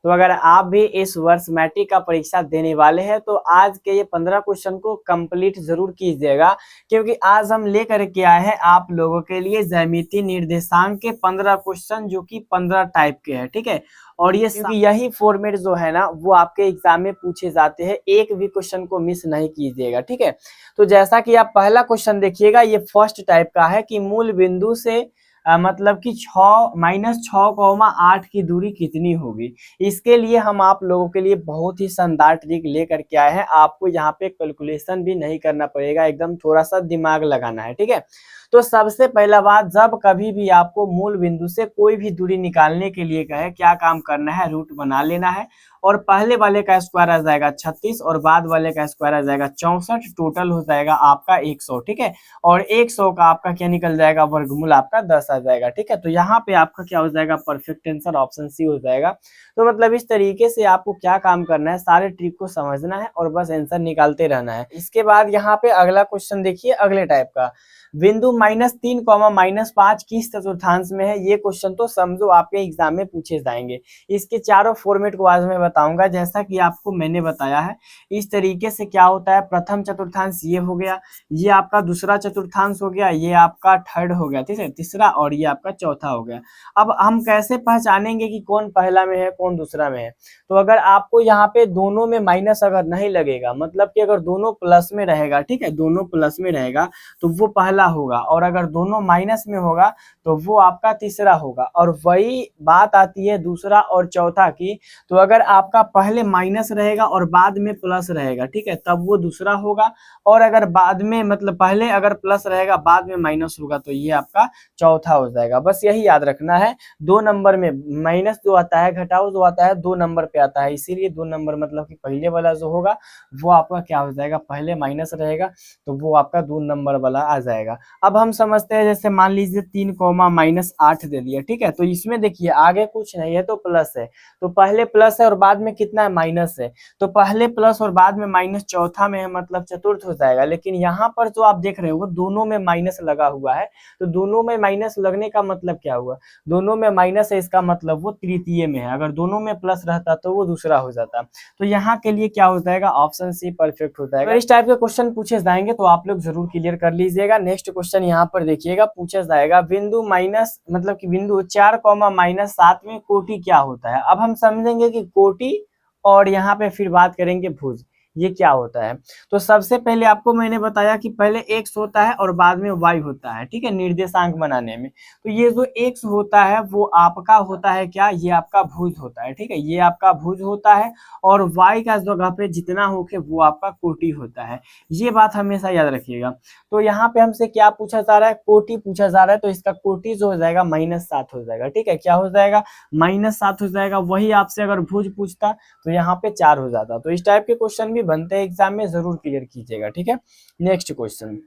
तो अगर आप भी इस वर्ष मैट्रिक का परीक्षा देने वाले हैं तो आज के ये 15 क्वेश्चन को कंप्लीट जरूर कीजिएगा, क्योंकि आज हम लेकर के आए हैं आप लोगों के लिए ज्यामितीय निर्देशांक के 15 क्वेश्चन जो कि 15 टाइप के हैं, ठीक है। और ये क्योंकि यही फॉर्मेट जो है ना वो आपके एग्जाम में पूछे जाते हैं, एक भी क्वेश्चन को मिस नहीं कीजिएगा, ठीक है। तो जैसा कि आप पहला क्वेश्चन देखिएगा, ये फर्स्ट टाइप का है कि मूल बिंदु से मतलब कि 6-6,8 की दूरी कितनी होगी। इसके लिए हम आप लोगों के लिए बहुत ही शानदार ट्रिक लेकर के आए हैं। आपको यहाँ पे कैलकुलेशन भी नहीं करना पड़ेगा, एकदम थोड़ा सा दिमाग लगाना है, ठीक है। तो सबसे पहला बात, जब कभी भी आपको मूल बिंदु से कोई भी दूरी निकालने के लिए कहे, क्या काम करना है, रूट बना लेना है। और पहले वाले का स्क्वायर आ जाएगा 36 और बाद वाले का स्क्वायर आ जाएगा 64, टोटल हो जाएगा आपका 100, ठीक है। और 100 का आपका क्या निकल जाएगा, वर्गमूल आपका 10 आ जाएगा, ठीक है। तो यहाँ पे आपका क्या हो जाएगा, परफेक्ट आंसर ऑप्शन सी हो जाएगा। तो मतलब इस तरीके से आपको क्या काम करना है, सारे ट्रिक को समझना है और बस आंसर निकालते रहना है। इसके बाद यहाँ पे अगला क्वेश्चन देखिए, अगले टाइप का, बिंदु -3, -5 किस चतुर्थांश में है। ये क्वेश्चन तो समझो आपके एग्जाम में पूछे जाएंगे। इसके चारों फॉर्मेट को आज मैं बताऊंगा, जैसा कि आपको मैंने बताया है इस तरीके से क्या होता है। प्रथम चतुर्थांश ये हो गया, ये आपका दूसरा चतुर्थांश हो गया, ये आपका थर्ड हो गया, ठीक है, तीसरा, और ये आपका चौथा हो गया। अब हम कैसे पहचानेंगे कि कौन पहला में है कौन दूसरा में है। तो अगर आपको यहाँ पे दोनों में माइनस अगर नहीं लगेगा, मतलब कि अगर दोनों प्लस में रहेगा, ठीक है, दोनों प्लस में रहेगा तो वो पहला होगा, और अगर दोनों माइनस में होगा तो वो आपका तीसरा होगा। और वही बात आती है दूसरा और चौथा की, तो अगर आपका पहले माइनस रहेगा और बाद में प्लस रहेगा, ठीक है, तब वो दूसरा होगा। और अगर बाद में मतलब पहले अगर प्लस रहेगा बाद में माइनस होगा तो ये आपका चौथा हो जाएगा। बस यही याद रखना है। 2 नंबर में माइनस जो आता है, घटाओ जो आता है, 2 नंबर पे आता है, इसीलिए 2 नंबर मतलब कि पहले वाला जो होगा वो आपका क्या हो जाएगा, पहले माइनस रहेगा तो वो आपका 2 नंबर वाला आ जाएगा। अब हम समझते हैं, जैसे मान लीजिए 3, -8 दे दिया, ठीक है। तो इसमें देखिए आगे कुछ नहीं है तो प्लस है, तो पहले प्लस है और बाद में कितना है, माइनस है। तो पहले प्लस और बाद में माइनस चौथा में है, मतलब चतुर्थ हो जाएगा। लेकिन यहाँ पर जो आप देख रहे हो वो दोनों में माइनस लगा हुआ है, तो दोनों में माइनस लगने का मतलब क्या हुआ, दोनों में माइनस है, इसका मतलब वो तृतीय में है। अगर दोनों में प्लस रहता तो वो दूसरा हो जाता। तो यहाँ के लिए क्या हो जाएगा, ऑप्शन सी परफेक्ट हो जाएगा। इस टाइप के क्वेश्चन पूछे जाएंगे तो आप लोग जरूर क्लियर कर लीजिएगा। नेक्स्ट क्वेश्चन यहाँ पर देखिएगा, पूछा जाएगा बिंदु माइनस मतलब कि बिंदु 4, -7 में कोटि क्या होता है। अब हम समझेंगे कि कोटि और यहाँ पे फिर बात करेंगे भुज, ये क्या होता है। तो सबसे पहले आपको मैंने बताया कि पहले x होता है और बाद में y होता है, ठीक है, निर्देशांक बनाने में। तो ये जो x होता है वो आपका होता है क्या, ये आपका भुज होता है, ठीक है, ये आपका भुज होता है। और y का जगह पे जितना होके वो आपका कोटि होता है, ये बात हमेशा याद रखिएगा। तो यहाँ पे हमसे क्या पूछा जा रहा है, कोटि पूछा जा रहा है, तो इसका कोटि जो हो जाएगा -7 हो जाएगा, ठीक है, क्या हो जाएगा, -7 हो जाएगा। वही आपसे अगर भुज पूछता तो यहाँ पे 4 हो जाता। तो इस टाइप के क्वेश्चन भी बनते हैं एग्जाम में, जरूर क्लियर कीजिएगा, ठीक है। नेक्स्ट क्वेश्चन,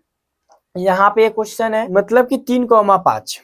यहाँ पे क्वेश्चन है मतलब कि 3,5,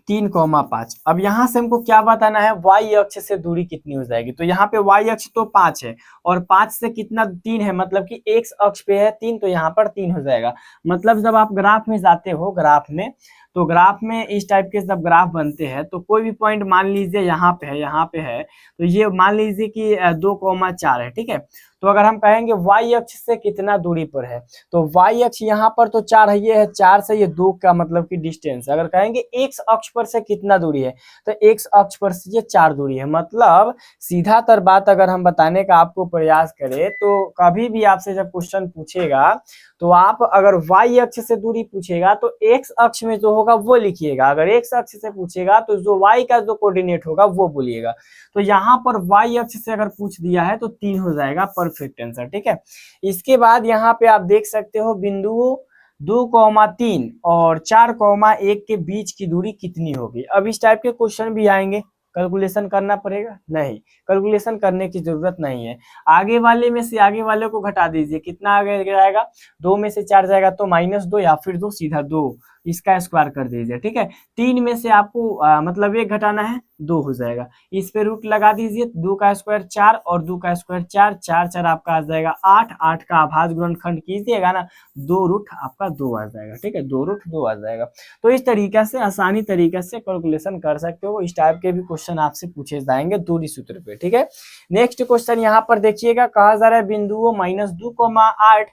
3,5। अब यहाँ से हमको क्या बताना है, y अक्ष से दूरी कितनी हो जाएगी। तो यहाँ पे y अक्ष तो 5 है और 5 से कितना 3 है, मतलब कि x अक्ष पे है 3, तो यहाँ पर 3 हो जाएगा। मतलब जब आप ग्राफ में जाते हो, ग्राफ में, तो ग्राफ में इस टाइप के जब ग्राफ बनते हैं तो कोई भी पॉइंट मान लीजिए यहाँ पे है, यहाँ पे है, तो ये मान लीजिए कि 2,4 है, ठीक है। तो अगर हम कहेंगे y अक्ष से कितना दूरी पर है, तो y अक्ष यहाँ पर तो 4 है, ये है 4 से ये 2 का मतलब कि डिस्टेंस। अगर कहेंगे x अक्ष पर से कितना दूरी है, तो x अक्ष पर से ये 4 दूरी है। मतलब सीधा तर बात अगर हम बताने का आपको प्रयास करें तो कभी भी आपसे जब क्वेश्चन पूछेगा तो आप अगर y अक्ष से दूरी पूछेगा तो x अक्ष में जो होगा वो लिखिएगा, अगर x अक्ष से पूछेगा तो जो y का जो कोऑर्डिनेट होगा वो बोलिएगा। तो यहाँ पर y अक्ष से अगर पूछ दिया है तो 3 हो जाएगा, परफेक्ट आंसर, ठीक है। इसके बाद यहाँ पे आप देख सकते हो बिंदु 2,3 और 4,1 के बीच की दूरी कितनी होगी। अब इस टाइप के क्वेश्चन भी आएंगे, कैलकुलेशन करना पड़ेगा, नहीं कैलकुलेशन करने की जरूरत नहीं है। आगे वाले में से आगे वाले को घटा दीजिए, कितना आगे जाएगा, 2 में से 4 जाएगा तो -2 या फिर 2 सीधा 2, इसका स्क्वायर कर दीजिए, ठीक है। 3 में से आपको मतलब 1 घटाना है, 2 हो जाएगा। इस पे रूट लगा दीजिए, 2 का स्क्वायर 4 और 2 का स्क्वायर 4, 4 4 आपका आ जाएगा 8, 8 का अभाज्य गुणनखंड कीजिएगा ना, 2 रूट आपका 2 आ जाएगा, ठीक है, 2 रूट 2 आ जाएगा। तो इस तरीके से आसानी तरीके से कैलकुलेशन कर सकते हो। इस टाइप के भी क्वेश्चन आपसे पूछे जाएंगे दूरी सूत्र पे, ठीक है। नेक्स्ट क्वेश्चन यहाँ पर देखिएगा, कहा जा रहा है बिंदुओं -2,8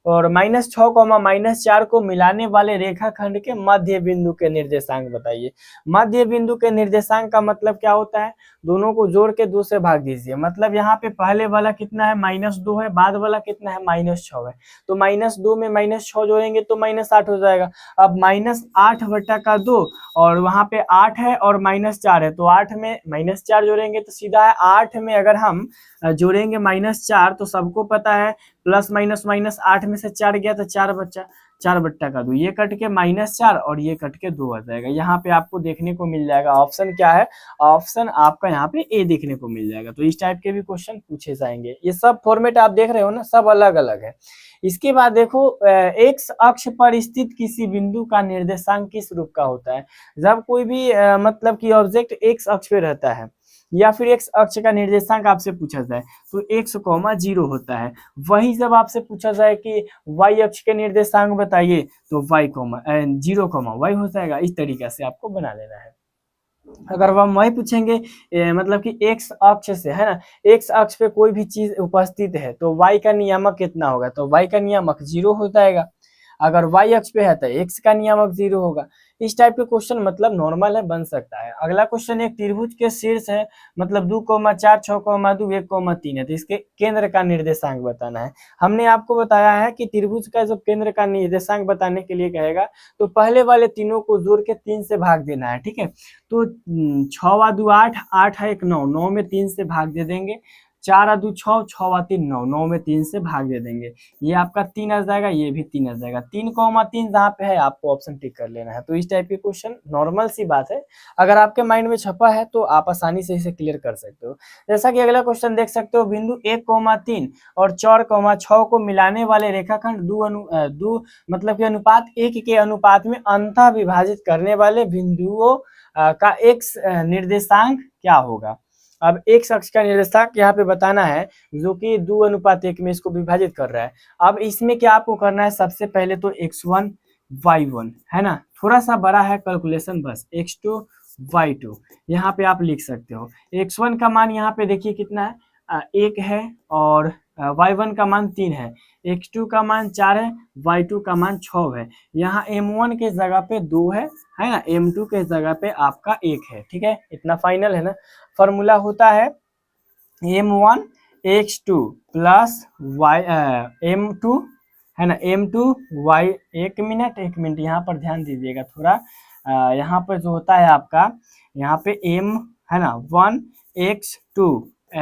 और -6, -4 को मिलाने वाले रेखाखंड के मध्य बिंदु के निर्देशांक बताइए। मध्य बिंदु के निर्देशांक का मतलब क्या होता है, दोनों को जोड़ के 2 से भाग दीजिए। मतलब यहाँ पे पहले वाला कितना है, -2 है, बाद वाला कितना है, -6 है। तो -2 में -6 जोड़ेंगे तो -8 हो जाएगा। अब -8/2 और वहां पे 8 है और -4 है, तो 8 में -4 जोड़ेंगे तो सीधा है 8 में अगर हम जोड़ेंगे -4 तो सबको पता है प्लस माइनस माइनस 8 में से 4 गया तो 4 बच्चा, 4/2, ये कट के -4 और ये कट के 2 आ जाएगा। यहाँ पे आपको देखने को मिल जाएगा ऑप्शन क्या है, ऑप्शन आपका यहाँ पे ए देखने को मिल जाएगा। तो इस टाइप के भी क्वेश्चन पूछे जाएंगे। ये सब फॉर्मेट आप देख रहे हो ना, सब अलग अलग है। इसके बाद देखो, एक्स अक्ष पर स्थित किसी बिंदु का निर्देशांक किस रूप का होता है। जब कोई भी मतलब कि ऑब्जेक्ट एक्स अक्ष पे रहता है या फिर एक्स अक्ष का निर्देशांक आपसे पूछा जाए तो x,0 होता है। वही जब आपसे पूछा जाए कि y अक्ष के निर्देशांक बताइए तो y,0,y हो जाएगा। इस तरीके से आपको बना लेना है। अगर हम वही पूछेंगे मतलब कि एक्स अक्ष से, है ना, एक्स अक्ष पे कोई भी चीज उपस्थित है तो y का नियामक कितना होगा, तो y का नियामक 0 हो जाएगा। अगर y अक्ष पे है तो x का नियामक 0 होगा। इस टाइप के क्वेश्चन मतलब नॉर्मल है, बन सकता है। अगला क्वेश्चन, एक त्रिभुज के शीर्ष है, मतलब 2,4, 6,2, 1,3 है, तो इसके केंद्र का निर्देशांक बताना है। हमने आपको बताया है कि त्रिभुज का जब केंद्र का निर्देशांक बताने के लिए कहेगा तो पहले वाले तीनों को जोड़ के 3 से भाग देना है, ठीक है। तो 6 8, 8 है 1 9, 9 में 3 से भाग दे देंगे। 4 2 6, 6 3 9, 9 में 3 से भाग दे देंगे। ये आपका 3 आ जाएगा, ये भी 3 आ जाएगा। 3,3 जहाँ पे है आपको ऑप्शन टिक कर लेना है। तो इस टाइप के क्वेश्चन नॉर्मल सी बात है, अगर आपके माइंड में छपा है तो आप आसानी से इसे क्लियर कर सकते हो। जैसा कि अगला क्वेश्चन देख सकते हो, बिंदु 1,3 और 4,6 को मिलाने वाले रेखाखंड दो मतलब कि अनुपात 1 के अनुपात में अंतः विभाजित करने वाले बिंदुओं का एक्स निर्देशांक क्या होगा। अब एक्स अक्ष का निर्देशांक यहाँ पे बताना है, जो कि 2:1 में इसको विभाजित कर रहा है। अब इसमें क्या आपको करना है, सबसे पहले तो x1 y1 है ना, थोड़ा सा बड़ा है कैलकुलेशन, बस x2 y2 यहाँ पे आप लिख सकते हो। x1 का मान यहाँ पे देखिए कितना है, 1 है और y1 का मान 3 है, x2 का मान 4 है, y2 का मान 6 है। यहाँ m1 के जगह पे 2 है ना, m2 के जगह पे आपका 1 है, ठीक है। इतना फाइनल है ना। फॉर्मूला होता है m1 x2 plus y m2 है ना, m2 y। एक मिनट यहाँ पर ध्यान दीजिएगा थोड़ा। यहाँ पर जो होता है आपका, यहाँ पे m है ना 1 x2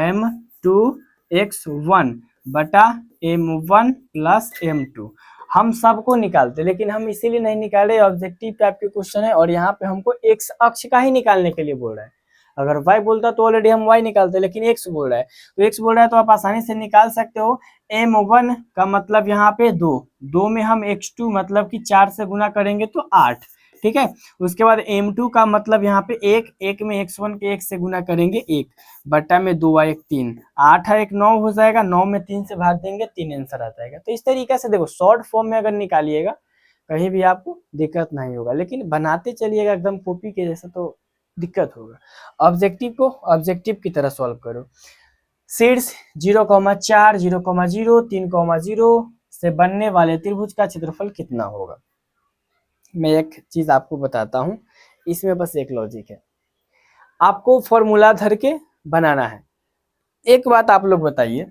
m2 x1 बटा m1 प्लस m2। हम सबको निकालते, लेकिन हम इसीलिए नहीं निकाले, ऑब्जेक्टिव टाइप के क्वेश्चन है और यहाँ पे हमको x अक्ष का ही निकालने के लिए बोल रहा है। अगर y बोलता तो ऑलरेडी हम y निकालते, लेकिन x बोल रहा है तो x बोल रहा है तो आप आसानी से निकाल सकते हो। m1 का मतलब यहाँ पे 2, 2 में हम x2 मतलब कि 4 से गुना करेंगे तो 8, ठीक है। उसके बाद m2 का मतलब यहाँ पे 1, 1 में x1 के 1 से गुना करेंगे 1 बट्टा में 2 1 3, 8 है 1 9 हो जाएगा, 9 में 3 से भाग देंगे 3 आंसर आ जाएगा। तो इस तरीके से देखो, शॉर्ट फॉर्म में अगर निकालिएगा कहीं भी आपको दिक्कत नहीं होगा, लेकिन बनाते चलिएगा एकदम कॉपी के जैसा तो दिक्कत होगा। ऑब्जेक्टिव को ऑब्जेक्टिव की तरह सॉल्व करो। शीर्ष 0,4, 0,0, 3,0 से बनने वाले त्रिभुज का क्षेत्रफल कितना होगा। मैं एक चीज आपको बताता हूं, इसमें बस एक लॉजिक है, आपको फॉर्मूला धर के बनाना है। एक बात आप लोग बताइए,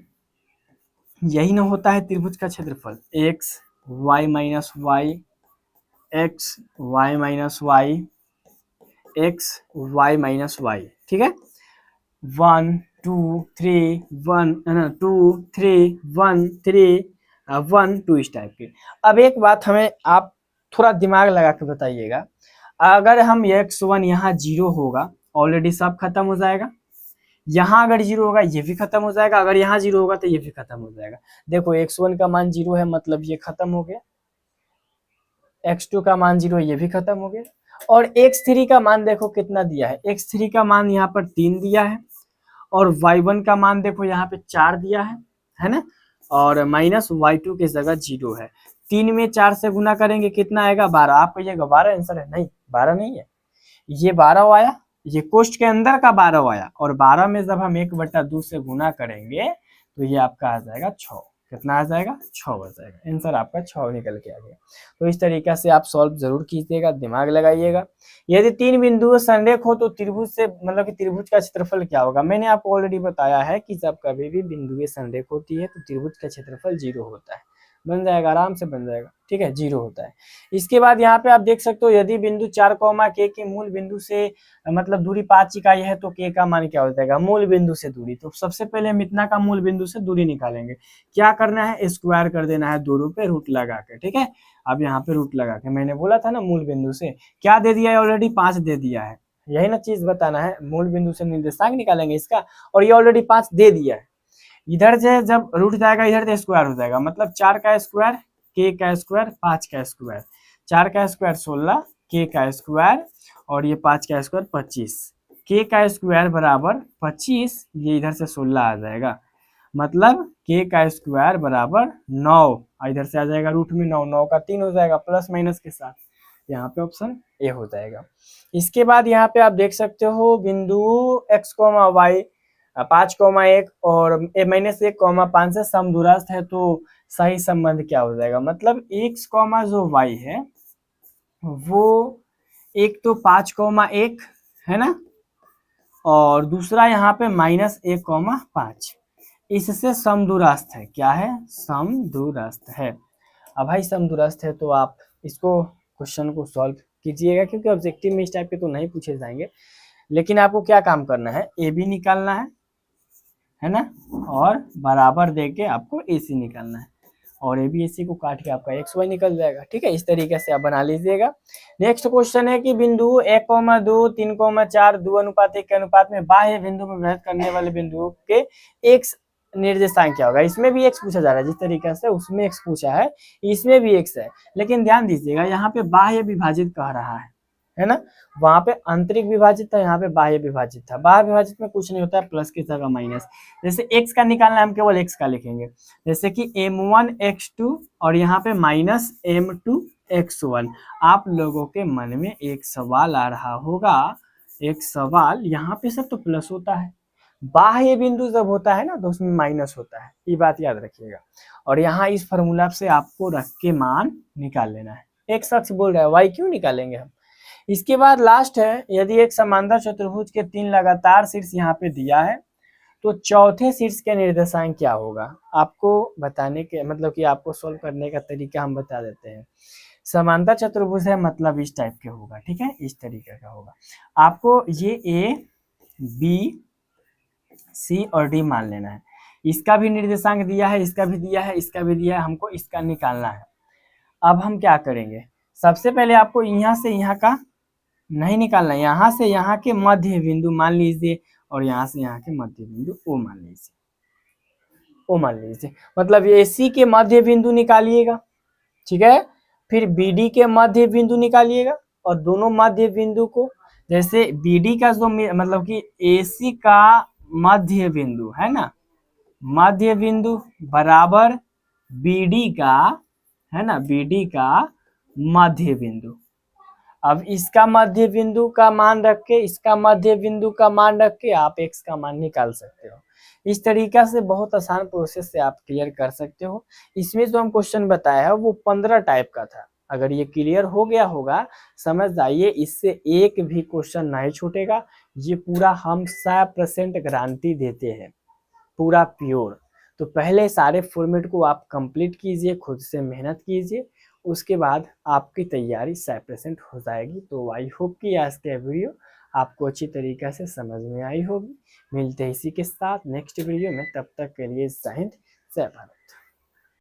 यही ना होता है त्रिभुज का क्षेत्रफल, x y minus Y, x y minus Y, x y minus Y, ठीक है। 1 2 3 1 2 3 1 3 1 2 इस टाइप के। अब एक बात हमें आप थोड़ा दिमाग लगा के बताइएगा, अगर हम x1 यहाँ 0 होगा ऑलरेडी सब खत्म हो जाएगा, यहाँ अगर 0 होगा ये भी खत्म हो जाएगा, अगर यहाँ 0 होगा तो ये भी खत्म हो जाएगा। देखो x1 का मान 0 है मतलब ये खत्म हो गया, x2 का मान 0, ये भी खत्म हो गया। और x3 का मान देखो कितना दिया है, x3 का मान यहाँ पर 3 दिया है, और y1 का मान देखो यहाँ पे 4 दिया है ना, और माइनस y2 की जगह 0 है। 3 में 4 से गुना करेंगे कितना आएगा, 12। आप कहिएगा 12 आंसर है, नहीं 12 नहीं है, ये 12 आया, ये कोष्ट के अंदर का 12 आया, और 12 में जब हम 1/2 से गुना करेंगे तो ये आपका आ जाएगा 6। कितना आ जाएगा, 6 आ जाएगा। आंसर आपका 6 निकल के आ गया। तो इस तरीका से आप सॉल्व जरूर कीजिएगा, दिमाग लगाइएगा। यदि 3 बिंदु संरेख हो तो त्रिभुज से मतलब कि त्रिभुज का क्षेत्रफल क्या होगा। मैंने आपको ऑलरेडी बताया है कि जब कभी भी बिंदु संरेख होती है तो त्रिभुज का क्षेत्रफल 0 होता है। बन जाएगा, आराम से बन जाएगा, ठीक है, 0 होता है। इसके बाद यहाँ पे आप देख सकते हो, यदि बिंदु 4, k के मूल बिंदु से मतलब दूरी 5 इकाई है तो k का मान क्या हो जाएगा, मूल बिंदु से दूरी। तो सबसे पहले हम इतना का मूल बिंदु से दूरी निकालेंगे। क्या करना है, स्क्वायर कर देना है दोनों पे रूट लगा के, ठीक है। अब यहाँ पे रूट लगा के, मैंने बोला था ना मूल बिंदु से क्या दे दिया है, ऑलरेडी 5 दे दिया है। यही ना चीज बताना है, मूल बिंदु से निर्देशांक निकालेंगे इसका, और ये ऑलरेडी 5 दे दिया है। इधर से जब रूट जाएगा इधर से स्क्वायर हो जाएगा, मतलब 4 का स्क्वायर, k का स्क्वायर, 5 का स्क्वायर। 4 का स्क्वायर 16, k का स्क्वायर, और ये 5 का स्क्वायर 25। k का स्क्वायर बराबर 25, ये इधर से 16 आ जाएगा, मतलब k का स्क्वायर बराबर 9, इधर से आ जाएगा रूट में 9, 9 का 3 हो जाएगा प्लस माइनस के साथ। यहाँ पे ऑप्शन ए हो जाएगा। इसके बाद यहाँ पे आप देख सकते हो बिंदु x, y 5,1 और -1,5 से समदूरस्थ है, तो सही संबंध क्या हो जाएगा, मतलब x, जो y है वो एक तो 5,1 है ना, और दूसरा यहाँ पे -1,5 इससे समदूरस्थ है। क्या है, समदूरस्थ है। अब भाई समदूरस्थ है तो आप इसको क्वेश्चन को सॉल्व कीजिएगा, क्योंकि ऑब्जेक्टिव में इस टाइप के तो नहीं पूछे जाएंगे। लेकिन आपको क्या काम करना है, ए बी निकालना है ना, और बराबर देके आपको ए सी निकालना है, और ए बी ए सी को काट के आपका एक्स वाई निकल जाएगा, ठीक है। इस तरीके से आप बना लीजिएगा। नेक्स्ट क्वेश्चन है कि बिंदु 1,2, 3,4, 2:1 के अनुपात में बाह्य बिंदु में भेद करने वाले बिंदुओं के एक्स निर्देशांक क्या होगा। इसमें भी एक्स पूछा जा रहा है, जिस तरीके से उसमें एक्स पूछा है इसमें भी एक्स है, लेकिन ध्यान दीजिएगा यहाँ पे बाह्य विभाजित कह रहा है ना। वहां पे आंतरिक विभाजित था, यहाँ पे बाह्य विभाजित था। बाह्य विभाजित में कुछ नहीं होता है, प्लस की जगह माइनस। जैसे x का निकालना है, हम केवल x का लिखेंगे, जैसे कि m1 x2 और यहाँ पे -m2 x1। आप लोगों के मन में एक सवाल आ रहा होगा, एक सवाल, यहाँ पे सब तो प्लस होता है, बाह्य बिंदु जब होता है ना तो उसमें माइनस होता है, ये बात याद रखिएगा। और यहाँ इस फॉर्मूला से आपको रख के मान निकाल लेना है। एक शख्स बोल रहा है y क्यों निकालेंगे हम। इसके बाद लास्ट है, यदि एक समांतर चतुर्भुज के 3 लगातार शीर्ष यहाँ पे दिया है तो चौथे शीर्ष के निर्देशांक क्या होगा। आपको बताने के मतलब कि आपको सोल्व करने का तरीका हम बता देते हैं। समांतर चतुर्भुज है मतलब इस टाइप के होगा, ठीक है, इस तरीके का होगा। आपको ये ए बी सी और डी मान लेना है। इसका भी निर्देशांक दिया है, इसका भी दिया है, इसका भी दिया है, हमको इसका निकालना है। अब हम क्या करेंगे, सबसे पहले आपको यहाँ से यहाँ का नहीं निकालना, यहाँ से यहाँ के मध्य बिंदु मान लीजिए, और यहाँ से यहाँ के मध्य बिंदु ओ मान लीजिए, ओ मान लीजिए, मतलब ये सी के मध्य बिंदु निकालिएगा, ठीक है। फिर बीडी के मध्य बिंदु निकालिएगा, और दोनों मध्य बिंदु को, जैसे बीडी का जो मतलब कि एसी का मध्य बिंदु है ना, मध्य बिंदु बराबर बीडी का है ना, बीडी का मध्य बिंदु। अब इसका मध्य बिंदु का मान रख के, इसका मध्य बिंदु का मान रख के आप x का मान निकाल सकते हो। इस तरीका से बहुत आसान प्रोसेस से आप क्लियर कर सकते हो। इसमें जो हम क्वेश्चन बताया है वो 15 टाइप का था। अगर ये क्लियर हो गया होगा, समझ जाइए, इससे एक भी क्वेश्चन नहीं छूटेगा। ये पूरा हम 100% गारंटी देते हैं, पूरा प्योर। तो पहले सारे फॉर्मेट को आप कंप्लीट कीजिए, खुद से मेहनत कीजिए, उसके बाद आपकी तैयारी 100% हो जाएगी। तो आई होप कि आज का वीडियो आपको अच्छी तरीके से समझ में आई होगी। मिलते हैं इसी के साथ नेक्स्ट वीडियो में, तब तक के लिए जय हिंद, जय भारत।